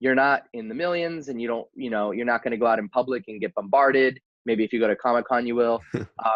you're not in the millions, and you don't, you're not going to go out in public and get bombarded. Maybe if you go to Comic-Con, you will.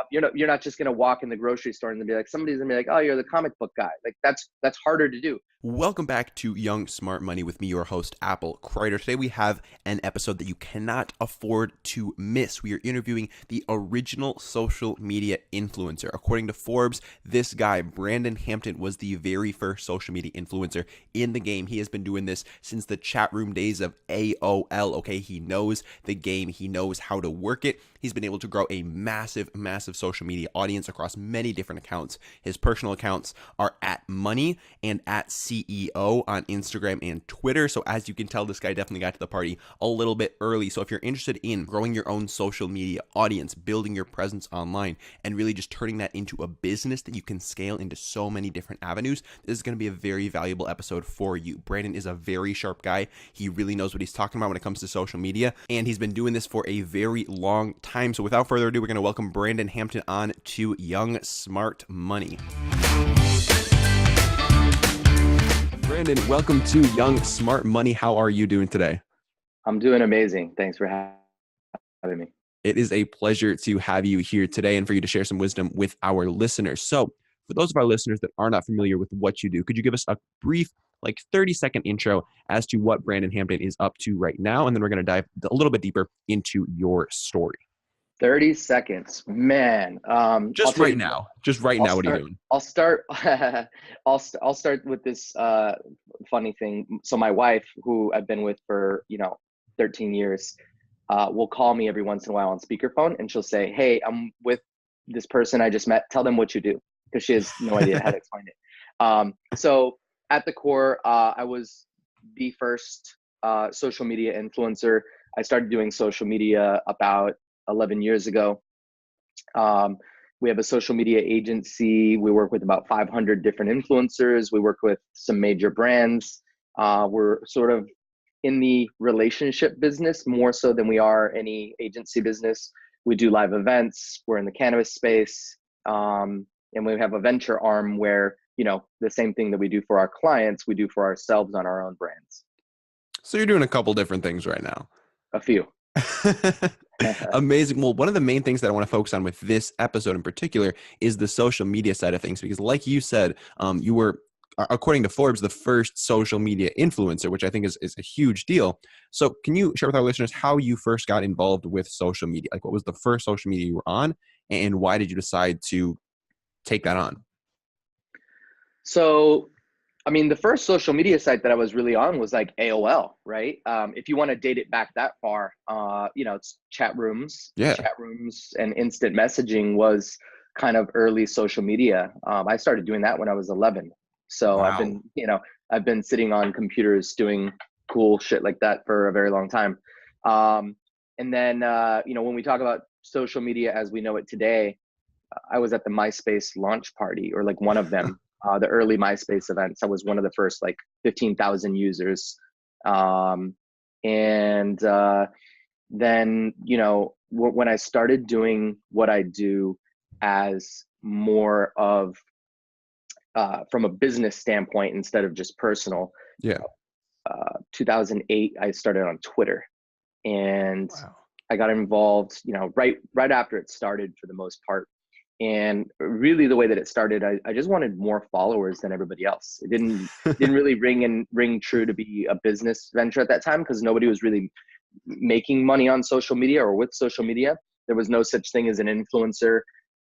You're not just going to walk in the grocery store and be like, somebody's going to be like, oh, you're the comic book guy. Like that's harder to do. Welcome back to Young Smart Money with me, your host, Apple Kreider. Today we have an episode that you cannot afford to miss. We are interviewing the original social media influencer. According to Forbes, this guy, Branden Hampton, was the very first social media influencer in the game. He has been doing this since the chat room days of AOL. Okay, he knows the game. He knows how to work it. He's been able to grow a massive social media audience across many different accounts. His personal accounts are at Money and at CEO on Instagram and Twitter. So as you can tell, this guy definitely got to the party a little bit early. So if you're interested in growing your own social media audience, building your presence online, and really just turning that into a business that you can scale into so many different avenues, this is going to be a very valuable episode for you. Branden is a very sharp guy. He really knows what he's talking about when it comes to social media, and he's been doing this for a very long time. So without further ado, we're going to welcome Branden Hampton on to Young Smart Money. Branden, welcome to Young Smart Money. How are you doing today? I'm doing amazing. Thanks for having me. It is a pleasure to have you here today and for you to share some wisdom with our listeners. So for those of our listeners that are not familiar with what you do, could you give us a brief, 30-second intro as to what Branden Hampton is up to right now? And then we're going to dive a little bit deeper into your story. 30 seconds, man. Just right now, what are you doing? I'll start with this funny thing. So my wife, who I've been with for 13 years, will call me every once in a while on speakerphone, and she'll say, "Hey, I'm with this person I just met. Tell them what you do," because she has no idea how to explain it. So at the core, I was the first social media influencer. I started doing social media about 11 years ago. We have a social media agency. We work with about 500 different influencers. We work with some major brands. We're sort of in the relationship business more so than we are any agency business. We do live events. We're in the cannabis space. And we have a venture arm where, the same thing that we do for our clients, we do for ourselves on our own brands. So you're doing a couple different things right now. A few. Amazing. Well, one of the main things that I want to focus on with this episode in particular is the social media side of things, because like you said, you were, according to Forbes, the first social media influencer, which I think is a huge deal. So can you share with our listeners how you first got involved with social media? Like, what was the first social media you were on, and why did you decide to take that on? So, the first social media site that I was really on was like AOL, right? If you want to date it back that far, it's chat rooms. Yeah. Chat rooms and instant messaging was kind of early social media. I started doing that when I was 11. So wow. I've been sitting on computers doing cool shit like that for a very long time. And then, when we talk about social media as we know it today, I was at the MySpace launch party, or like one of them. The early MySpace events. I was one of the first 15,000 users. And then, when I started doing what I do as more of from a business standpoint instead of just personal. Yeah. 2008, I started on Twitter, and wow. I got involved, right after it started for the most part. And really the way that it started, I just wanted more followers than everybody else. It didn't really ring true to be a business venture at that time, because nobody was really making money on social media or with social media. There was no such thing as an influencer.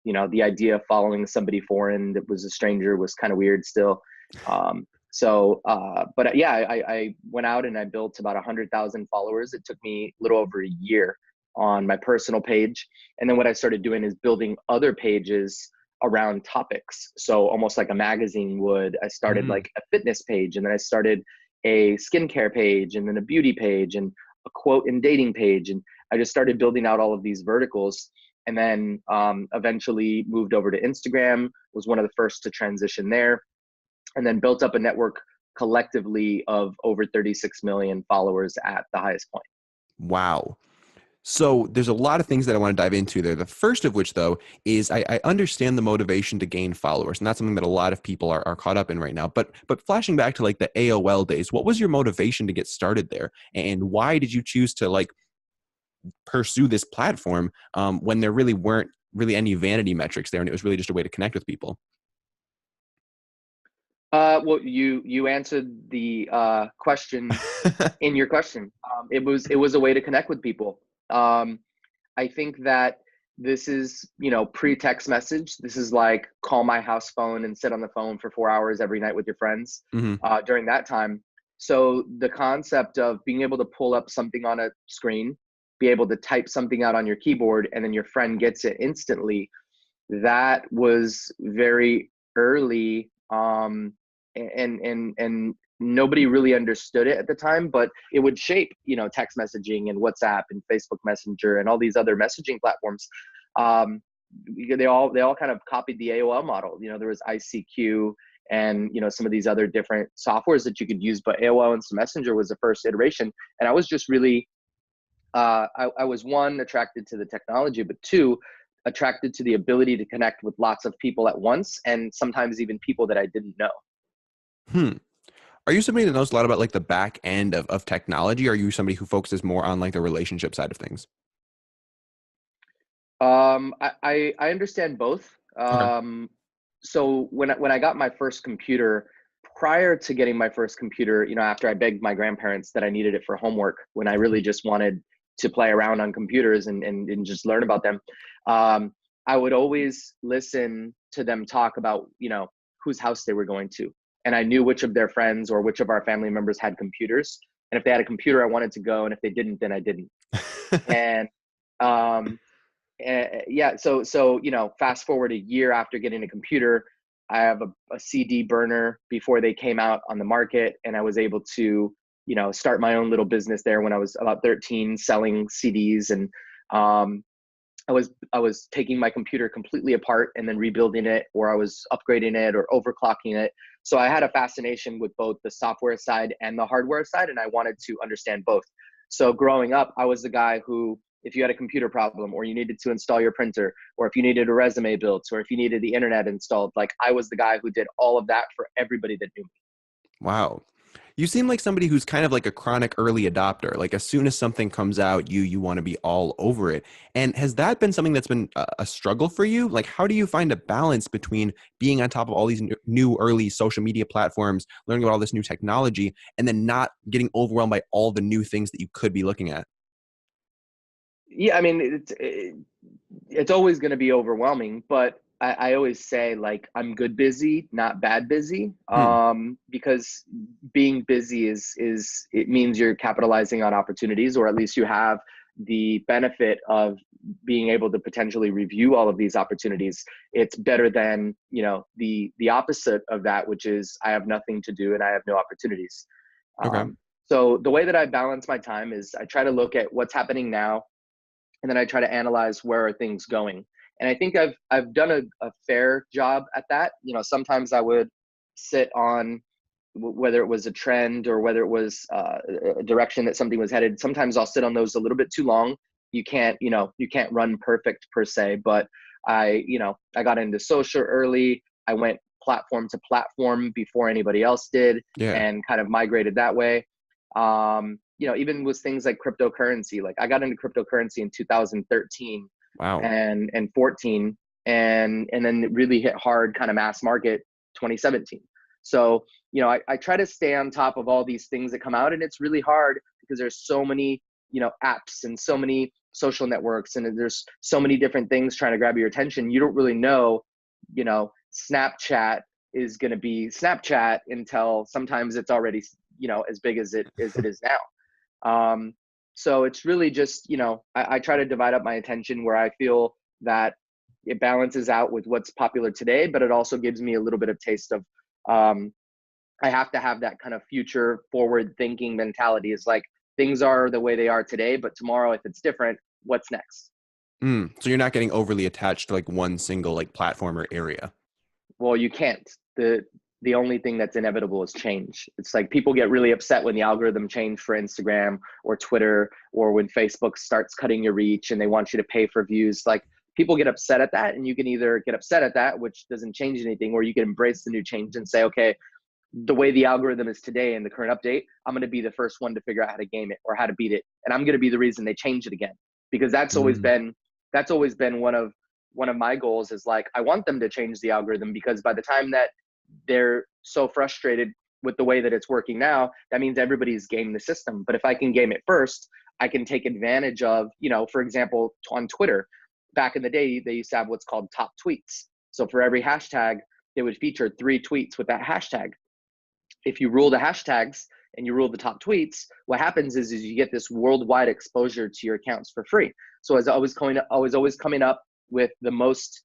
The idea of following somebody foreign that was a stranger was kind of weird still. But yeah, I went out and I built about 100,000 followers. It took me a little over a year on my personal page. And then what I started doing is building other pages around topics. So almost like a magazine would. I started like a fitness page, and then I started a skincare page, and then a beauty page, and a quote and dating page. And I just started building out all of these verticals. And then eventually moved over to Instagram, was one of the first to transition there, and then built up a network collectively of over 36 million followers at the highest point. Wow. So there's a lot of things that I want to dive into there. The first of which, though, is I understand the motivation to gain followers, and that's something that a lot of people are caught up in right now. But flashing back to like the AOL days, what was your motivation to get started there, and why did you choose to like pursue this platform when there really weren't really any vanity metrics there, and it was really just a way to connect with people? Well, you answered the question in your question. It was a way to connect with people. I think that this is, pre-text message. This is like call my house phone and sit on the phone for 4 hours every night with your friends Hmm. during that time. So the concept of being able to pull up something on a screen, be able to type something out on your keyboard, and then your friend gets it instantly, that was very early. And nobody really understood it at the time, but it would shape, text messaging and WhatsApp and Facebook Messenger and all these other messaging platforms. um, they all kind of copied the AOL model. There was ICQ and some of these other different softwares that you could use, but AOL Instant Messenger was the first iteration. And I was just really I was, one, attracted to the technology, but two, attracted to the ability to connect with lots of people at once, and sometimes even people that I didn't know. Hmm. Are you somebody that knows a lot about like the back end of technology? Or are you somebody who focuses more on like the relationship side of things? I understand both. Okay. So when I got my first computer, prior to getting my first computer, after I begged my grandparents that I needed it for homework, when I really just wanted to play around on computers and just learn about them, um, I would always listen to them talk about, whose house they were going to. And I knew which of their friends or which of our family members had computers. And if they had a computer, I wanted to go. And if they didn't, then I didn't. And um, yeah, so fast forward a year after getting a computer, I have a CD burner before they came out on the market, and I was able to start my own little business there when I was about 13, selling CDs. And um, I was taking my computer completely apart and then rebuilding it, or I was upgrading it or overclocking it. So I had a fascination with both the software side and the hardware side, and I wanted to understand both. So growing up, I was the guy who, if you had a computer problem, or you needed to install your printer, or if you needed a resume built, or if you needed the internet installed, like, I was the guy who did all of that for everybody that knew me. Wow. You seem like somebody who's kind of like a chronic early adopter. Like as soon as something comes out, you want to be all over it. And has that been something that's been a struggle for you? Like how do you find a balance between being on top of all these new early social media platforms, learning about all this new technology, and then not getting overwhelmed by all the new things that you could be looking at? Yeah, I mean, it's always going to be overwhelming, but I always say, like, I'm good busy, not bad busy. Hmm. Because being busy is it means you're capitalizing on opportunities, or at least you have the benefit of being able to potentially review all of these opportunities. It's better than, the opposite of that, which is I have nothing to do and I have no opportunities. Okay. So the way that I balance my time is I try to look at what's happening now, and then I try to analyze where are things going. And I think I've done a fair job at that. Sometimes I would sit on whether it was a trend or whether it was a direction that something was headed. Sometimes I'll sit on those a little bit too long. You can't run perfect per se, but I got into social early. I went platform to platform before anybody else did, Yeah. and kind of migrated that way. Even with things like cryptocurrency, like I got into cryptocurrency in 2013 Wow. and 14, and then it really hit hard, kind of mass market, 2017. So I try to stay on top of all these things that come out, and it's really hard because there's so many apps and so many social networks, and there's so many different things trying to grab your attention. You don't really know, Snapchat is going to be Snapchat until sometimes it's already as big as it is now. So it's really just, I try to divide up my attention where I feel that it balances out with what's popular today, but it also gives me a little bit of taste of, I have to have that kind of future forward thinking mentality. Is like, things are the way they are today, but tomorrow, if it's different, what's next? So you're not getting overly attached to like one single like platform or area. Well, you can't. the only thing that's inevitable is change. It's like people get really upset when the algorithm change for Instagram or Twitter, or when Facebook starts cutting your reach and they want you to pay for views. Like, people get upset at that, and you can either get upset at that, which doesn't change anything, or you can embrace the new change and say, okay, the way the algorithm is today in the current update, I'm going to be the first one to figure out how to game it or how to beat it. And I'm going to be the reason they change it again, because that's always been one of my goals, is like, I want them to change the algorithm, because by the time that they're so frustrated with the way that it's working now, that means everybody's gamed the system. But if I can game it first, I can take advantage of, for example, on Twitter, back in the day, they used to have what's called top tweets. So for every hashtag, they would feature 3 tweets with that hashtag. If you rule the hashtags and you rule the top tweets, what happens is you get this worldwide exposure to your accounts for free. So as I was always coming up with the most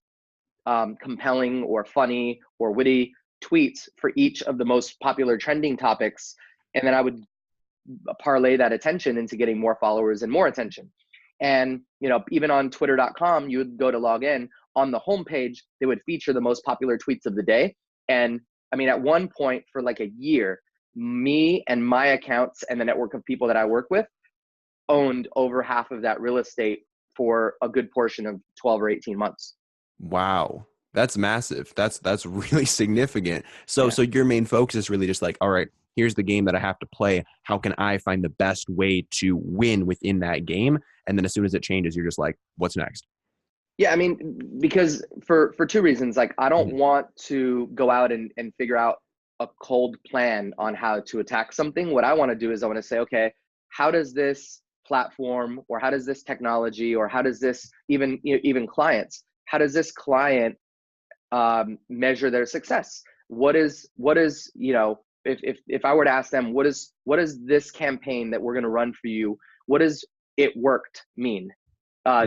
compelling or funny or witty tweets for each of the most popular trending topics. And then I would parlay that attention into getting more followers and more attention. And, even on twitter.com, you would go to log in. On the homepage, they would feature the most popular tweets of the day. And I mean, at one point for like a year, me and my accounts and the network of people that I work with owned over half of that real estate for a good portion of 12 or 18 months. Wow. That's massive. That's really significant. So your main focus is really just like, all right, here's the game that I have to play. How can I find the best way to win within that game? And then as soon as it changes, you're just like, what's next? Yeah, I mean, because for 2 reasons, like, I don't want to go out and figure out a cold plan on how to attack something. What I want to do is I want to say, okay, how does this platform, or how does this technology, or how does this even clients, how does this client measure their success? What is if I were to ask them, what is this campaign that we're going to run for you, what does it worked mean?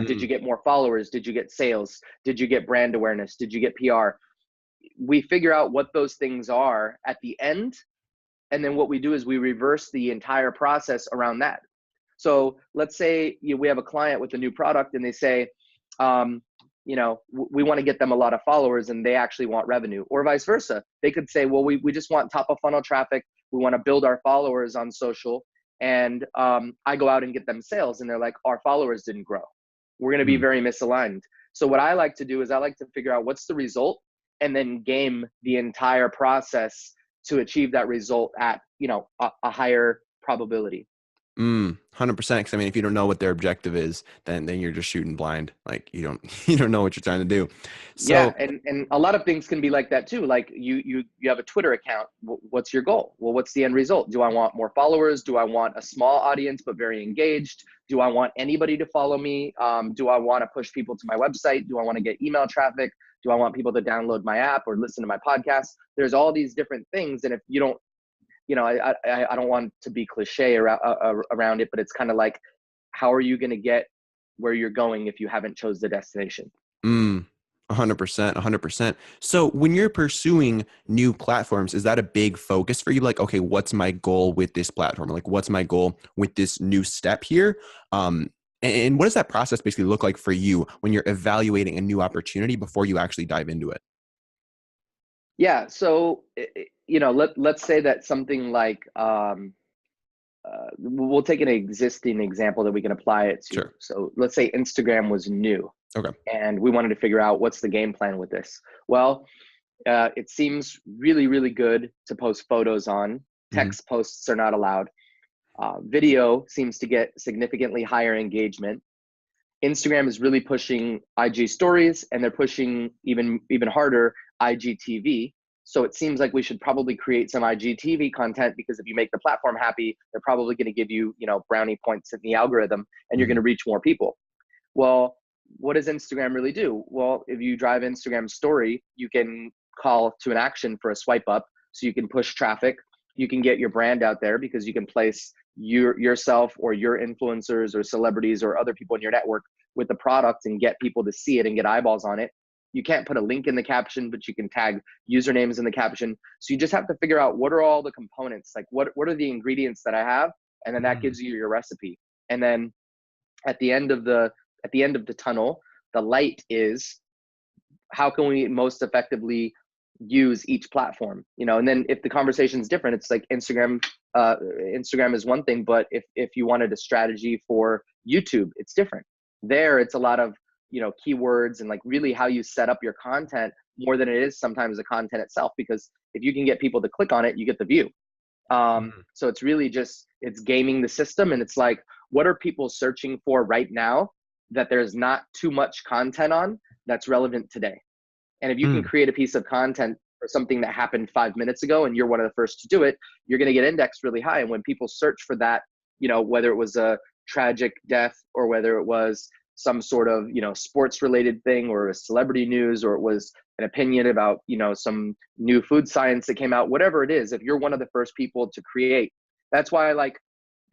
Did you get more followers? Did you get sales? Did you get brand awareness? Did you get PR? We figure out what those things are at the end. And then what we do is we reverse the entire process around that. So let's say we have a client with a new product and they say, we want to get them a lot of followers and they actually want revenue, or vice versa. They could say, well, we just want top of funnel traffic. We want to build our followers on social. And I go out and get them sales. And they're like, our followers didn't grow. We're going to be very misaligned. So what I like to do is I like to figure out what's the result and then game the entire process to achieve that result at, a higher probability. 100%. Because I mean, if you don't know what their objective is, then you're just shooting blind. Like you don't know what you're trying to do. So, yeah, and a lot of things can be like that too. Like you have a Twitter account. What's your goal? Well, what's the end result? Do I want more followers? Do I want a small audience but very engaged? Do I want anybody to follow me? Do I want to push people to my website? Do I want to get email traffic? Do I want people to download my app or listen to my podcast? There's all these different things, and if you don't, I don't want to be cliche around it, but it's kind of like, how are you going to get where you're going if you haven't chose the destination? 100%. So when you're pursuing new platforms, is that a big focus for you? Like, okay, what's my goal with this platform? Like, what's my goal with this new step here? And what does that process basically look like for you when you're evaluating a new opportunity before you actually dive into it? Yeah. So, let's say that something like, we'll take an existing example that we can apply it to. Sure. So let's say Instagram was new. Okay. And we wanted to figure out what's the game plan with this. Well, it seems really, really good to post photos on. Text posts are not allowed. Video seems to get significantly higher engagement. Instagram is really pushing IG stories, and they're pushing even harder IGTV. So it seems like we should probably create some IGTV content, because if you make the platform happy, they're probably going to give you, brownie points in the algorithm, and you're going to reach more people. Well, what does Instagram really do? Well, if you drive Instagram story, you can call to an action for a swipe up. So you can push traffic. You can get your brand out there, because you can place yourself or your influencers or celebrities or other people in your network with the product and get people to see it and get eyeballs on it. You can't put a link in the caption, but you can tag usernames in the caption. So you just have to figure out, what are all the components? Like, what are the ingredients that I have? And then that gives you your recipe. And then at the end of the tunnel, the light is, how can we most effectively use each platform, and then if the conversation is different, it's like Instagram is one thing, but if you wanted a strategy for YouTube, it's different. There, it's a lot of, keywords and like really how you set up your content more than it is sometimes the content itself, because if you can get people to click on it, you get the view. So it's really just, it's gaming the system. And it's like, what are people searching for right now that there's not too much content on that's relevant today? And if you can create a piece of content for something that happened 5 minutes ago and you're one of the first to do it, you're going to get indexed really high. And when people search for that, whether it was a tragic death or whether it was some sort of, sports related thing or a celebrity news, or it was an opinion about, some new food science that came out, whatever it is, if you're one of the first people to create, that's why I like,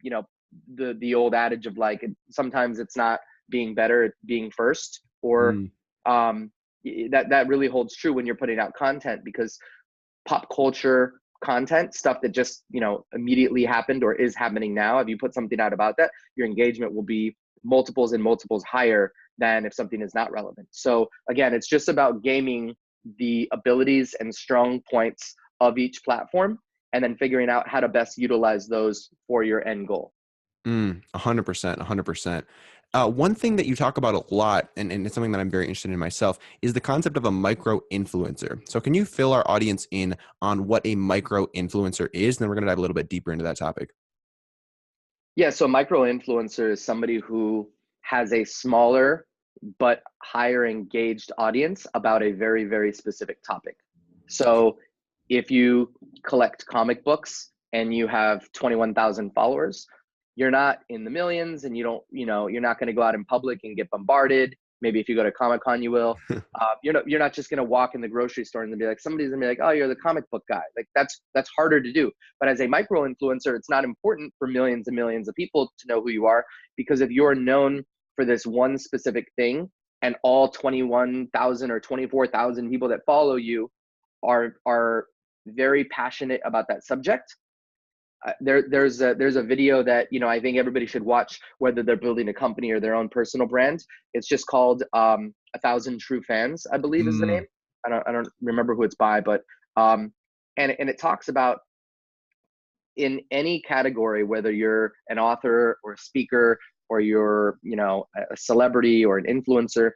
the old adage of like, sometimes it's not being better, it's being first, or, that really holds true when you're putting out content, because pop culture content, stuff that just, immediately happened or is happening now, if you put something out about that, your engagement will be multiples and multiples higher than if something is not relevant. So again, it's just about gaming the abilities and strong points of each platform and then figuring out how to best utilize those for your end goal. 100%, 100%. One thing that you talk about a lot, and it's something that I'm very interested in myself, is the concept of a micro influencer. So can you fill our audience in on what a micro influencer is? And then we're going to dive a little bit deeper into that topic. Yeah, so micro influencer is somebody who has a smaller but higher engaged audience about a very, very specific topic. So if you collect comic books and you have 21,000 followers, you're not in the millions, and you don't, you're not going to go out in public and get bombarded. Maybe if you go to Comic-Con, you will. You're not just going to walk in the grocery store and be like, somebody's going to be like, oh, you're the comic book guy. Like that's harder to do. But as a micro influencer, it's not important for millions and millions of people to know who you are, because if you're known for this one specific thing and all 21,000 or 24,000 people that follow you are very passionate about that subject, there's a video that I think everybody should watch, whether they're building a company or their own personal brand. It's just called 1,000 True Fans, I believe is the name. I don't remember who it's by, but and it talks about, in any category, whether you're an author or a speaker or you're a celebrity or an influencer,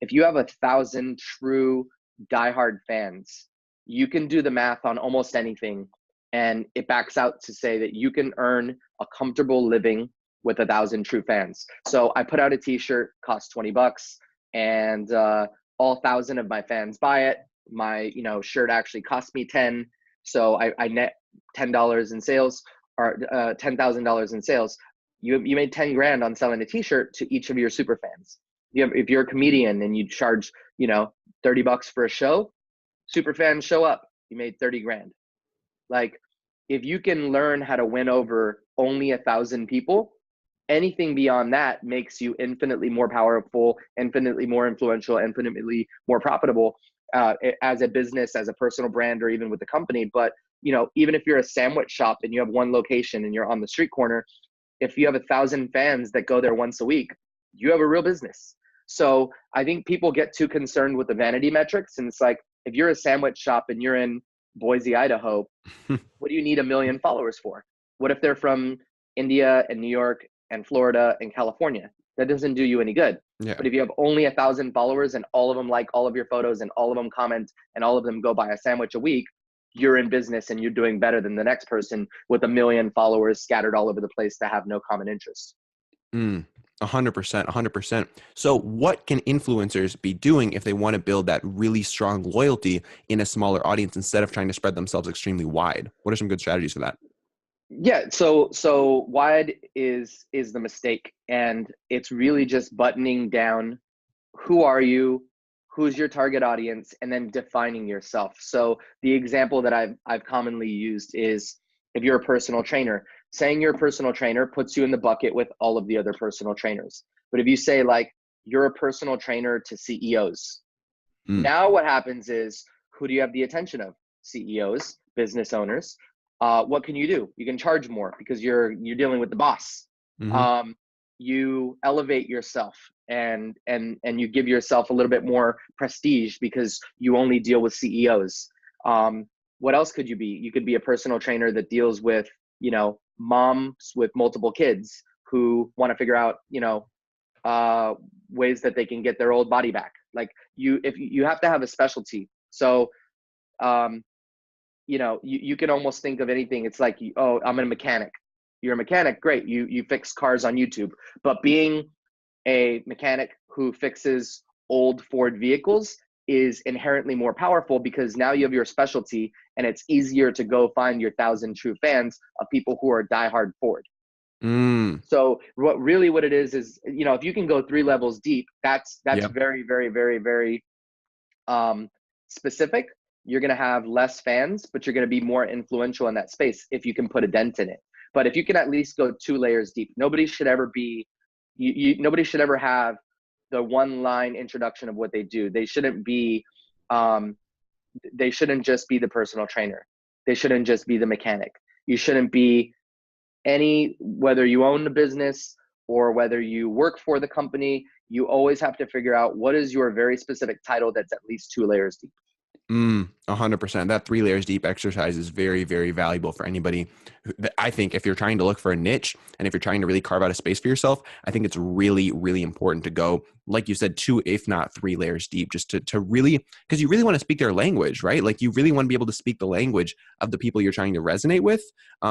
if you have 1,000 true diehard fans, you can do the math on almost anything. And it backs out to say that you can earn a comfortable living with 1,000 true fans. So I put out a t-shirt, cost $20, and all 1,000 of my fans buy it. My shirt actually cost me 10, so I net $10 in sales, or $10,000 in sales. You made 10 grand on selling a t-shirt to each of your super fans. If you're a comedian and you charge $30 for a show, super fans show up, you made 30 grand. Like, if you can learn how to win over only 1,000 people, anything beyond that makes you infinitely more powerful, infinitely more influential, infinitely more profitable as a business, as a personal brand, or even with the company. But, even if you're a sandwich shop and you have one location and you're on the street corner, if you have 1,000 fans that go there once a week, you have a real business. So I think people get too concerned with the vanity metrics. And it's like, if you're a sandwich shop and you're in Boise, Idaho, what do you need 1 million followers for? What if they're from India and New York and Florida and California? That doesn't do you any good. Yeah. But if you have only 1,000 followers and all of them like all of your photos and all of them comment and all of them go buy a sandwich a week, you're in business and you're doing better than the next person with 1 million followers scattered all over the place that have no common interest. 100%, 100%. So what can influencers be doing if they want to build that really strong loyalty in a smaller audience instead of trying to spread themselves extremely wide? What are some good strategies for that? Yeah, so wide is the mistake, and it's really just buttoning down who are you, who's your target audience, and then defining yourself. So the example that I've commonly used is, if you're a personal trainer, saying you're a personal trainer puts you in the bucket with all of the other personal trainers. But if you say like you're a personal trainer to CEOs, now what happens is, who do you have the attention of? CEOs, business owners. What can you do? You can charge more because you're dealing with the boss. You elevate yourself and you give yourself a little bit more prestige because you only deal with CEOs. What else could you be? You could be a personal trainer that deals with, moms with multiple kids who want to figure out, ways that they can get their old body back. Like if you have to have a specialty. So, you can almost think of anything. It's like, oh, I'm a mechanic. You're a mechanic. Great. You fix cars on YouTube, but being a mechanic who fixes old Ford vehicles is inherently more powerful because now you have your specialty and it's easier to go find your 1,000 true fans of people who are diehard Ford. So what it is, if you can go 3 levels deep, that's Yep. very, very, very, very specific. You're going to have less fans, but you're going to be more influential in that space if you can put a dent in it. But if you can at least go 2 layers deep, nobody should ever be, nobody should ever have the one line introduction of what they do. They shouldn't be, they shouldn't just be the personal trainer. They shouldn't just be the mechanic. You shouldn't be whether you own the business or whether you work for the company, you always have to figure out what is your very specific title that's at least 2 layers deep. 100%. That 3 layers deep exercise is very, very valuable for anybody. I think if you're trying to look for a niche and if you're trying to really carve out a space for yourself, I think it's really, really important to go, like you said, 2, if not 3 layers deep, just to really, because you really want to speak their language, right? Like you really want to be able to speak the language of the people you're trying to resonate with.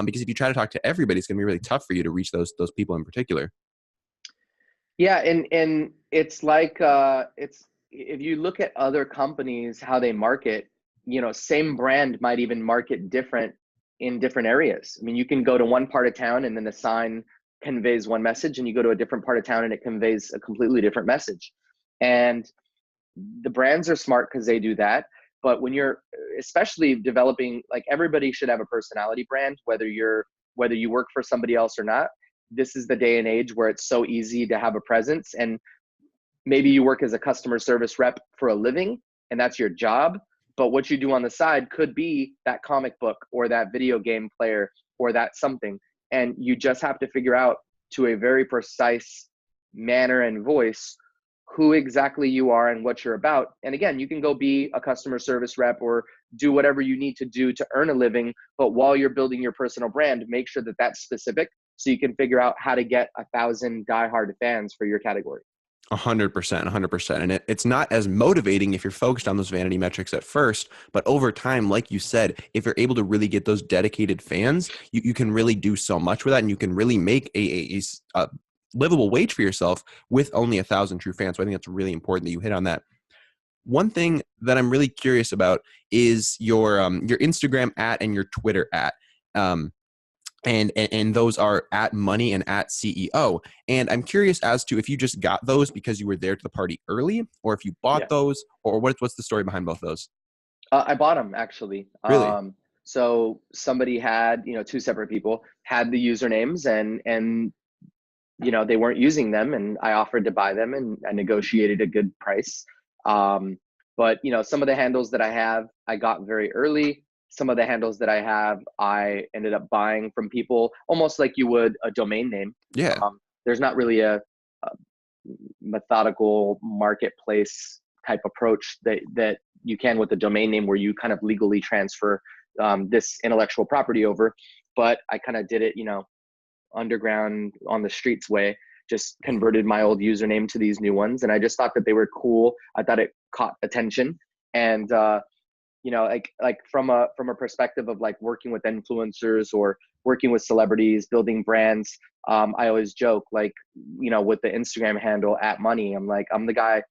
Because if you try to talk to everybody, it's going to be really tough for you to reach those people in particular. Yeah. And it's like, if you look at other companies, how they market, same brand might even market different in different areas. I mean, you can go to one part of town and then the sign conveys one message, and you go to a different part of town and it conveys a completely different message. And the brands are smart because they do that. But when you're especially developing, like everybody should have a personality brand, whether you work for somebody else or not. This is the day and age where it's so easy to have a presence. And maybe you work as a customer service rep for a living and that's your job, but what you do on the side could be that comic book or that video game player or that something. And you just have to figure out to a very precise manner and voice who exactly you are and what you're about. And again, you can go be a customer service rep or do whatever you need to do to earn a living. But while you're building your personal brand, make sure that that's specific so you can figure out how to get 1,000 diehard fans for your category. 100%, 100%. And it's not as motivating if you're focused on those vanity metrics at first, but over time, like you said, if you're able to really get those dedicated fans, you can really do so much with that, and you can really make a livable wage for yourself with only 1,000 true fans. So I think that's really important that you hit on that. One thing that I'm really curious about is your Instagram @ and your Twitter @ and those are @money and @CEO. And I'm curious as to if you just got those because you were there to the party early, or if you bought those, or what's the story behind both those? I bought them actually. Really? So somebody had, 2 separate people had the usernames and they weren't using them, and I offered to buy them and I negotiated a good price. But some of the handles that I have, I got very early. Some of the handles that I have, I ended up buying from people almost like you would a domain name. Yeah. There's not really a methodical marketplace type approach that you can with a domain name where you kind of legally transfer this intellectual property over. But I kind of did it, underground on the streets way, just converted my old username to these new ones. And I just thought that they were cool. I thought it caught attention. And, like from a perspective of like working with influencers or working with celebrities, building brands. I always joke like, with the Instagram handle @money, I'm like, I'm the guy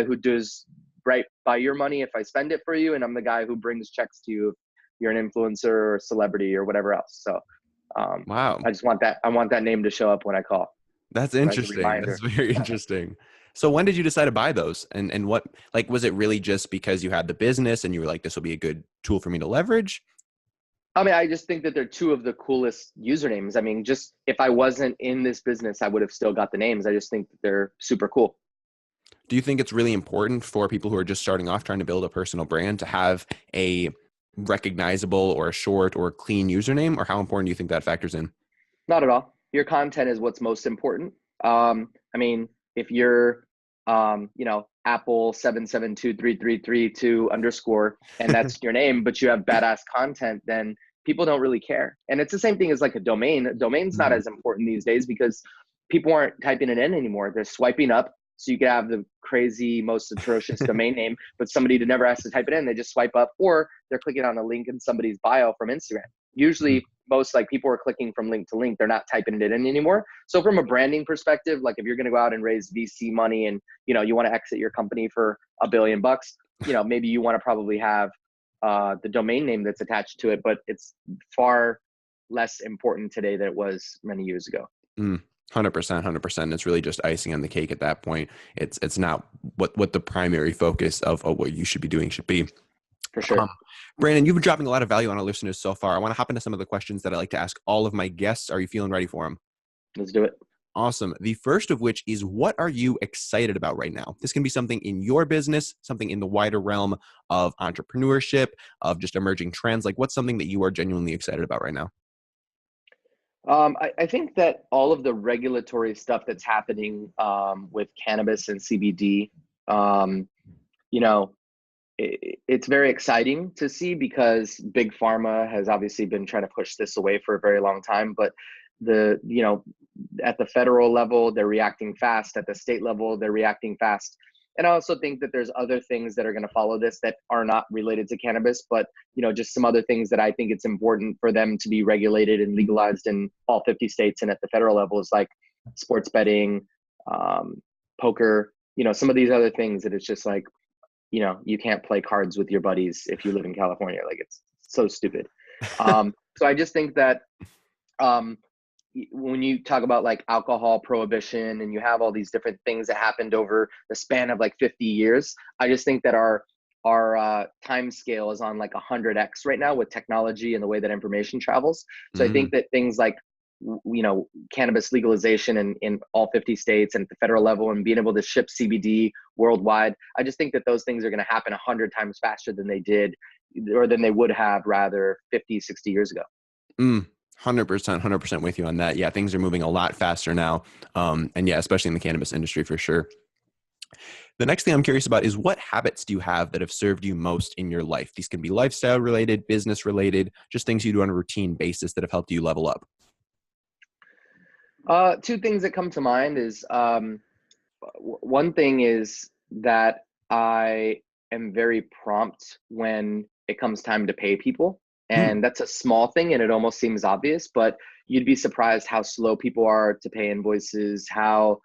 who does right by your money if I spend it for you. And I'm the guy who brings checks to you if you're an influencer or celebrity or whatever else. So Wow. I just want that name to show up when I call. That's As a interesting. reminder. That's very interesting. So when did you decide to buy those? And what, like, was it really just because you had the business and you were like, this will be a good tool for me to leverage? I mean, I just think that they're 2 of the coolest usernames. I mean, just if I wasn't in this business, I would have still got the names. I just think that they're super cool. Do you think it's really important for people who are just starting off trying to build a personal brand to have a recognizable or a short or clean username, or how important do you think that factors in? Not at all. Your content is what's most important. I mean, if you're Apple 7723332 _, and that's your name, but you have badass content, then people don't really care. And it's the same thing as like a domain. A domain's not as important these days because people aren't typing it in anymore. They're swiping up. So you could have the crazy, most atrocious domain name, but somebody who never has to type it in, they just swipe up, or they're clicking on a link in somebody's bio from Instagram. Usually most like people are clicking from link to link. They're not typing it in anymore. So from a branding perspective, like if you're going to go out and raise VC money and, you want to exit your company for $1 billion, maybe you want to probably have the domain name that's attached to it, but it's far less important today than it was many years ago. 100%. It's really just icing on the cake at that point. It's not what the primary focus of what you should be doing should be. For sure. Branden, you've been dropping a lot of value on our listeners so far. I want to hop into some of the questions that I like to ask all of my guests. Are you feeling ready for them? Let's do it. Awesome. The first of which is, what are you excited about right now? This can be something in your business, something in the wider realm of entrepreneurship, of just emerging trends. Like, what's something that you are genuinely excited about right now? I think that all of the regulatory stuff that's happening with cannabis and CBD, it's very exciting to see, because big pharma has obviously been trying to push this away for a very long time. But at the federal level, they're reacting fast. At the state level, they're reacting fast. And I also think that there's other things that are going to follow this that are not related to cannabis, but just some other things that I think it's important for them to be regulated and legalized in all 50 states and at the federal level, is like sports betting, poker, some of these other things that it's just like, you can't play cards with your buddies if you live in California. Like, it's so stupid. So I just think that when you talk about like alcohol prohibition and you have all these different things that happened over the span of like 50 years, I just think that our time scale is on like 100x right now with technology and the way that information travels. So I think that things like, cannabis legalization in all 50 states and at the federal level, and being able to ship CBD worldwide, I just think that those things are going to happen 100 times faster than they did, or than they would have rather 50, 60 years ago. 100% with you on that. Yeah, things are moving a lot faster now. And yeah, especially in the cannabis industry for sure. The next thing I'm curious about is, what habits do you have that have served you most in your life? These can be lifestyle related, business related, just things you do on a routine basis that have helped you level up. Two things that come to mind is, one thing is that I am very prompt when it comes time to pay people. And that's a small thing and it almost seems obvious, but you'd be surprised how slow people are to pay invoices, how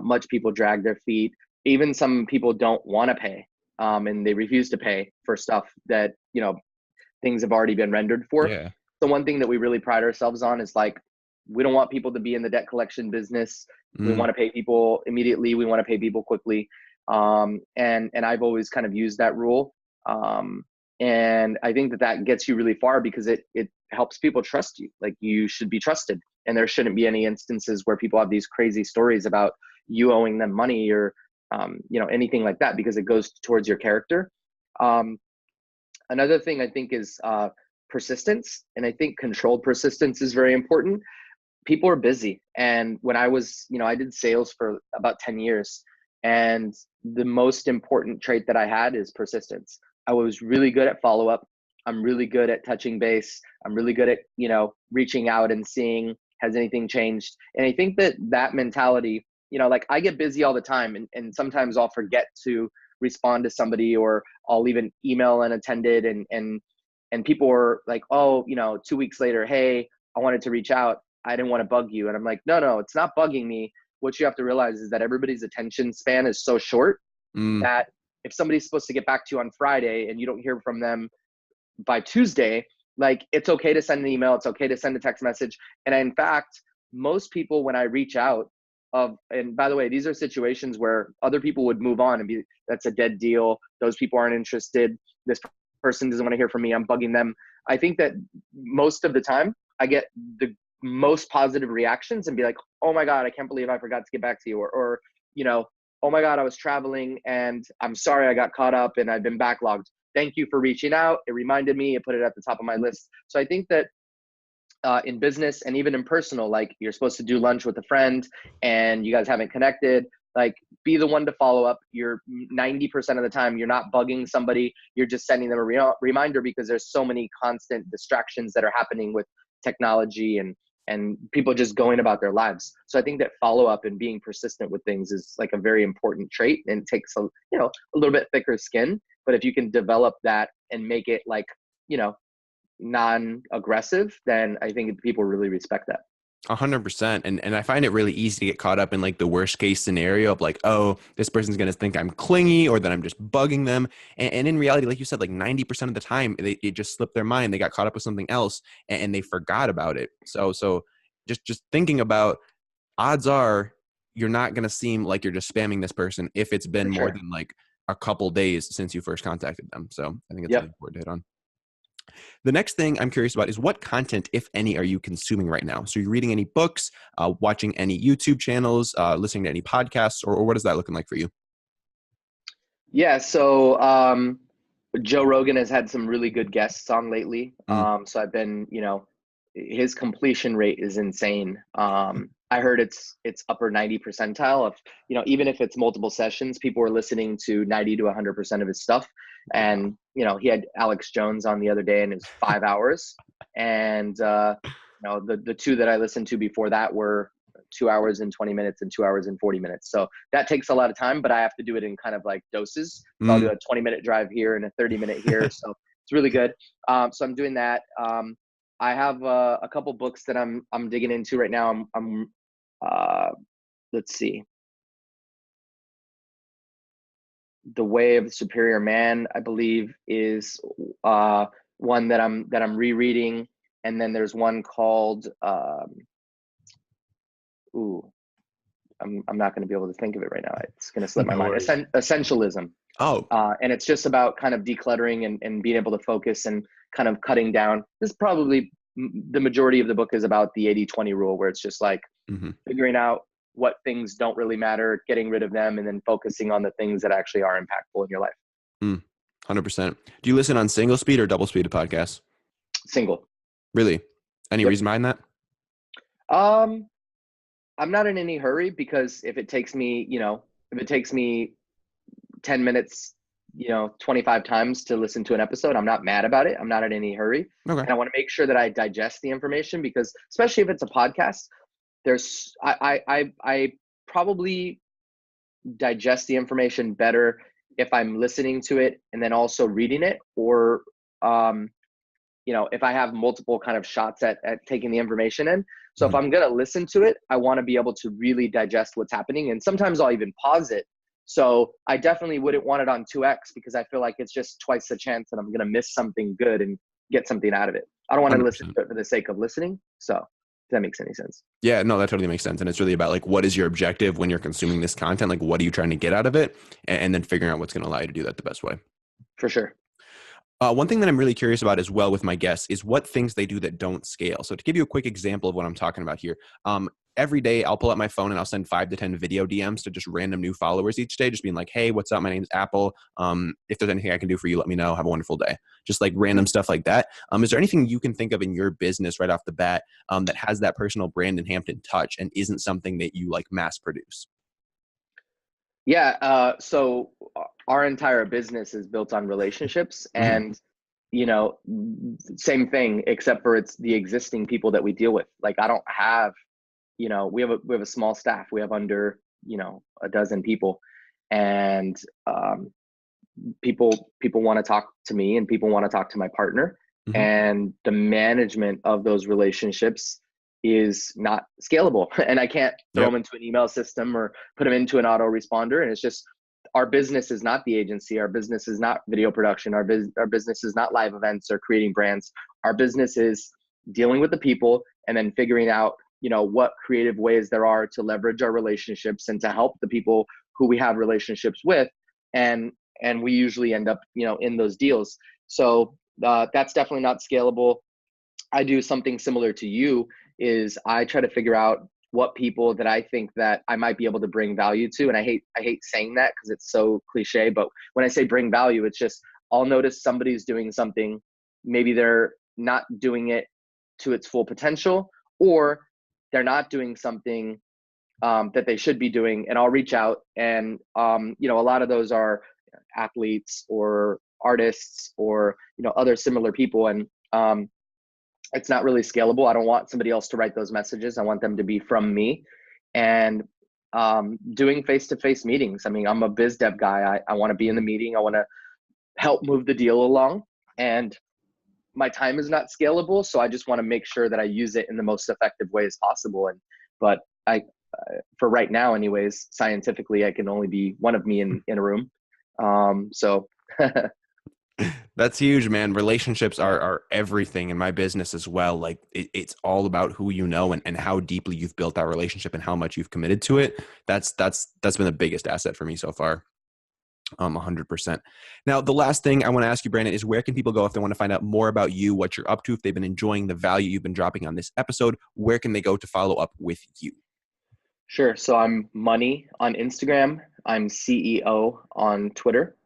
much people drag their feet. Even some people don't want to pay, and they refuse to pay for stuff that, things have already been rendered for. Yeah. So one thing that we really pride ourselves on is like, we don't want people to be in the debt collection business. We want to pay people immediately. We want to pay people quickly. And I've always kind of used that rule. And I think that gets you really far, because it helps people trust you. Like, you should be trusted, and there shouldn't be any instances where people have these crazy stories about you owing them money or, anything like that, because it goes towards your character. Another thing I think is persistence. And I think controlled persistence is very important. People are busy. And when I was, I did sales for about 10 years. And the most important trait that I had is persistence. I was really good at follow-up. I'm really good at touching base. I'm really good at, reaching out and seeing, has anything changed? And I think that mentality, like, I get busy all the time, and sometimes I'll forget to respond to somebody, or I'll leave an email unattended, and people are like, oh, 2 weeks later, hey, I wanted to reach out. I didn't want to bug you. And I'm like, no, it's not bugging me. What you have to realize is that everybody's attention span is so short that if somebody's supposed to get back to you on Friday and you don't hear from them by Tuesday, like, it's okay to send an email. It's okay to send a text message. And in fact, most people, when I reach out and by the way, these are situations where other people would move on and be, that's a dead deal. Those people aren't interested. This person doesn't want to hear from me. I'm bugging them. I think that most of the time I get the most positive reactions and be like, oh my God, I can't believe I forgot to get back to you. Or oh my God, I was traveling and I'm sorry I got caught up and I've been backlogged. Thank you for reaching out. It reminded me, it put it at the top of my list. So I think that in business and even in personal, like, you're supposed to do lunch with a friend and you guys haven't connected. Like, be the one to follow up. You're 90% of the time, you're not bugging somebody. You're just sending them a reminder, because there's so many constant distractions that are happening with technology and people just going about their lives. So I think that follow up and being persistent with things is like a very important trait, and it takes a little bit thicker skin. But if you can develop that and make it like, non-aggressive, then I think people really respect that. 100%. And I find it really easy to get caught up in like the worst case scenario of like, oh, this person's going to think I'm clingy or that I'm just bugging them. And in reality, like you said, like 90% of the time, it just slipped their mind. They got caught up with something else and they forgot about it. So just thinking about, odds are you're not going to seem like you're just spamming this person if it's been more than like a couple days since you first contacted them. So I think it's really important to hit on. The next thing I'm curious about is what content, if any, are you consuming right now? So you're reading any books, watching any YouTube channels, listening to any podcasts, or what is that looking like for you? Yeah. So Joe Rogan has had some really good guests on lately. So I've been, his completion rate is insane. I heard it's upper 90 percentile of, even if it's multiple sessions, people are listening to 90 to 100% of his stuff. And, he had Alex Jones on the other day and it was 5 hours. And, the two that I listened to before that were 2 hours and 20 minutes and 2 hours and 40 minutes. So that takes a lot of time, but I have to do it in kind of like doses. So I'll do a 20-minute drive here and a 30-minute here. So it's really good. So I'm doing that. I have a couple books that I'm digging into right now. Let's see. The Way of the Superior Man, I believe, is one that I'm rereading, and then there's one called I'm not going to be able to think of it right now. It's going to slip my mind. Essentialism. Oh. And it's just about kind of decluttering and being able to focus and kind of cutting down. This is probably the majority of the book is about the 80-20 rule, where it's just like figuring out what things don't really matter, getting rid of them, and then focusing on the things that actually are impactful in your life. 100%. Do you listen on single speed or double speed of podcasts? Single. Really? Any reason behind that? I'm not in any hurry, because if it takes me 10 minutes, 25 times to listen to an episode, I'm not mad about it. I'm not in any hurry. Okay. And I want to make sure that I digest the information, because especially if it's a podcast, I probably digest the information better if I'm listening to it and then also reading it, or if I have multiple kind of shots at taking the information in. So if I'm going to listen to it, I want to be able to really digest what's happening. And sometimes I'll even pause it. So I definitely wouldn't want it on 2x, because I feel like it's just twice the chance that I'm going to miss something good and get something out of it. I don't want to listen to it for the sake of listening. So if that makes any sense. Yeah, no, that totally makes sense. And it's really about like, what is your objective when you're consuming this content? Like, what are you trying to get out of it? And then figuring out what's going to allow you to do that the best way. For sure. One thing that I'm really curious about as well with my guests is what things they do that don't scale. So to give you a quick example of what I'm talking about here, every day I'll pull out my phone and I'll send 5 to 10 video DMs to just random new followers each day, just being like, hey, what's up? My name's Apple. If there's anything I can do for you, let me know. Have a wonderful day. Just like random stuff like that. Is there anything you can think of in your business right off the bat that has that personal Branden Hampton touch and isn't something that you like mass produce? Yeah. So our entire business is built on relationships, and, same thing, except for it's the existing people that we deal with. Like, I don't have, we have a small staff. We have under, a dozen people, and people want to talk to me, and people want to talk to my partner, and the management of those relationships is not scalable. And I can't throw them into an email system or put them into an autoresponder. And it's just, our business is not the agency. Our business is not video production. Our business is not live events or creating brands. Our business is dealing with the people and then figuring out, what creative ways there are to leverage our relationships and to help the people who we have relationships with. And we usually end up, in those deals. So that's definitely not scalable. I do something similar to you, is I try to figure out what people that I think that I might be able to bring value to. And I hate saying that because it's so cliche, but when I say bring value, it's just, I'll notice somebody's doing something, maybe they're not doing it to its full potential, or they're not doing something that they should be doing, and I'll reach out. And you know, a lot of those are athletes or artists or, you know, other similar people, and it's not really scalable. I don't want somebody else to write those messages. I want them to be from me. And doing face-to-face meetings. I mean, I'm a biz dev guy. I want to be in the meeting. I want to help move the deal along, and my time is not scalable, so I just want to make sure that I use it in the most effective way as possible. And but I for right now anyways, scientifically, I can only be one of me in a room. So That's huge, man. Relationships are everything in my business as well. Like it's all about who you know and how deeply you've built that relationship and how much you've committed to it. That's been the biggest asset for me so far. 100%. Now, the last thing I want to ask you, Branden, is where can people go if they want to find out more about you, what you're up to, if they've been enjoying the value you've been dropping on this episode, where can they go to follow up with you? Sure. So I'm Money on Instagram. I'm CEO on Twitter.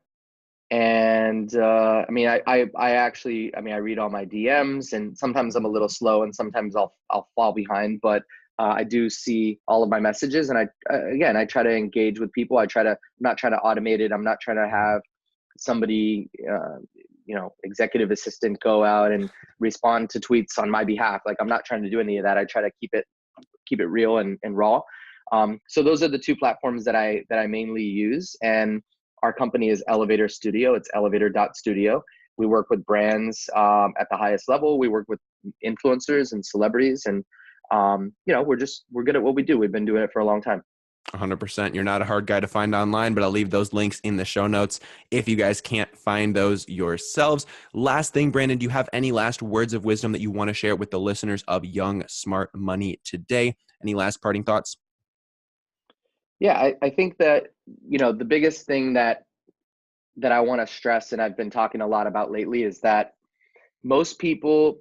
And I mean, I actually, I mean, I read all my DMs, and sometimes I'm a little slow, and sometimes I'll fall behind, but I do see all of my messages, and I try to engage with people. I'm not trying to automate it. I'm not trying to have somebody, you know, executive assistant go out and respond to tweets on my behalf. Like, I'm not trying to do any of that. I try to keep it real and raw. So those are the two platforms that I mainly use. And our company is Elevator Studio. It's elevator.studio. We work with brands at the highest level. We work with influencers and celebrities, and you know, we're good at what we do. We've been doing it for a long time. 100%. You're not a hard guy to find online, but I'll leave those links in the show notes if you guys can't find those yourselves. Last thing, Branden, do you have any last words of wisdom that you want to share with the listeners of Young Smart Money today? Any last parting thoughts? Yeah, I think that, you know, the biggest thing that I want to stress, and I've been talking a lot about lately, is that most people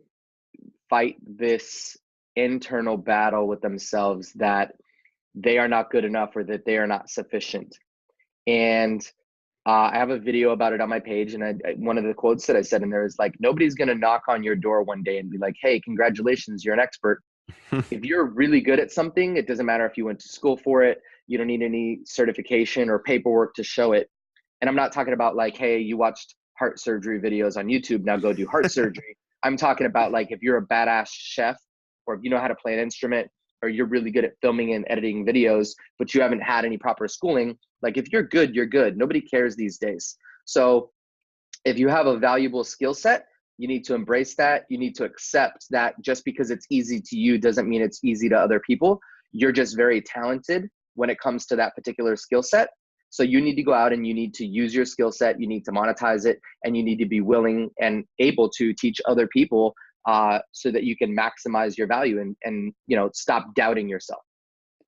fight this internal battle with themselves that they are not good enough or that they are not sufficient. And I have a video about it on my page, and one of the quotes that I said in there is like, nobody's going to knock on your door one day and be like, hey, congratulations, you're an expert. If you're really good at something, it doesn't matter if you went to school for it. You don't need any certification or paperwork to show it. And I'm not talking about like, hey, you watched heart surgery videos on YouTube, now go do heart surgery. I'm talking about like, if you're a badass chef, or if you know how to play an instrument, or you're really good at filming and editing videos, but you haven't had any proper schooling, like if you're good, you're good. Nobody cares these days. So if you have a valuable skill set, you need to embrace that. You need to accept that just because it's easy to you doesn't mean it's easy to other people. You're just very talented when it comes to that particular skill set. So you need to go out and you need to use your skill set. You need to monetize it, and you need to be willing and able to teach other people so that you can maximize your value and you know, stop doubting yourself.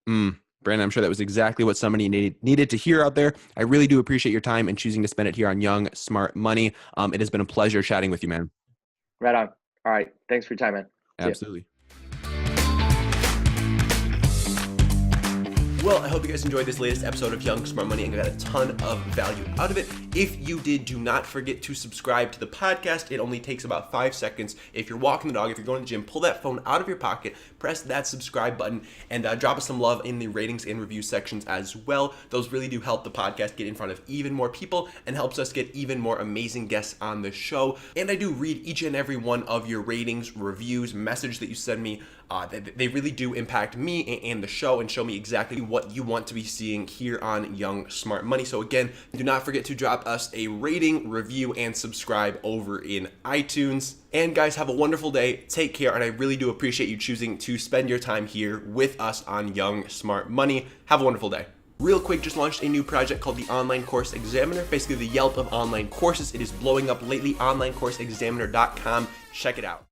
Branden, I'm sure that was exactly what somebody needed to hear out there. I really do appreciate your time and choosing to spend it here on Young Smart Money. It has been a pleasure chatting with you, man. Right on. All right. Thanks for your time, man. Absolutely. Well, I hope you guys enjoyed this latest episode of Young Smart Money and got a ton of value out of it. If you did, do not forget to subscribe to the podcast. It only takes about 5 seconds. If you're walking the dog, if you're going to the gym, pull that phone out of your pocket, press that subscribe button, and drop us some love in the ratings and review sections as well. Those really do help the podcast get in front of even more people and helps us get even more amazing guests on the show. And I do read each and every one of your ratings, reviews, message that you send me. They really do impact me and the show and show me exactly what you want to be seeing here on Young Smart Money. So again, do not forget to drop us a rating, review, and subscribe over in iTunes. And guys, have a wonderful day. Take care. And I really do appreciate you choosing to spend your time here with us on Young Smart Money. Have a wonderful day. Real quick, just launched a new project called the Online Course Examiner, basically the Yelp of online courses. It is blowing up lately, onlinecourseexaminer.com. Check it out.